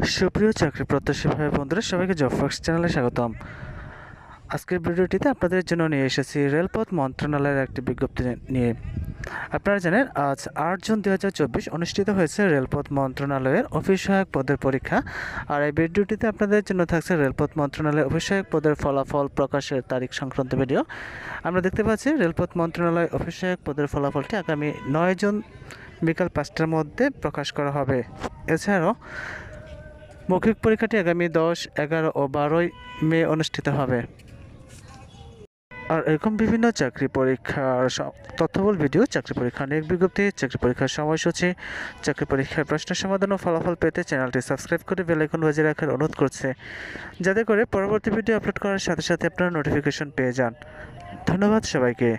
সুপ্রিয় চাকরি প্রত্যাশী ভাই বন্ধুরা, সবাইকে জব ফার্স্ট চ্যানেলে স্বাগতম। আজকের ভিডিওটিতে আপনাদের জন্য নিয়ে এসেছি রেলপথ মন্ত্রণালয়ের একটি বিজ্ঞপ্তি নিয়ে। আপনারা জানেন, আজ 8 জুন 2024 অনুষ্ঠিত হয়েছে রেলপথ মন্ত্রণালয়ের অফিস সহায়ক পদের পরীক্ষা। আর এই ভিডিওটিতে আপনাদের জন্য থাকছে রেলপথ মন্ত্রণালয়ের অফিস সহায়ক পদের ফলাফল প্রকাশের তারিখ সংক্রান্ত ভিডিও। আমরা দেখতে পাচ্ছি রেলপথ মন্ত্রণালয় অফিস সহায়ক পদের ফলাফলটি আগামী 9 জুন বিকাল 5টার মধ্যে প্রকাশ করা হবে। এছাড়াও মৌখিক পরীক্ষাটি আগামী 10, 11 ও 12 মে অনুষ্ঠিত হবে। আর এরকম বিভিন্ন চাকরি পরীক্ষার তথ্যবহুল ভিডিও, চাকরি পরীক্ষার নিয়োগ বিজ্ঞপ্তি, চাকরি পরীক্ষার সময়সূচি, চাকরি পরীক্ষার প্রশ্ন সমাধান ও ফলাফল পেতে চ্যানেলটি সাবস্ক্রাইব করে বেল আইকন বাজিয়ে রাখার অনুরোধ করছে, যাতে করে পরবর্তী ভিডিও আপলোড করার সাথে সাথে আপনারা নোটিফিকেশন পেয়ে যান। ধন্যবাদ সবাইকে।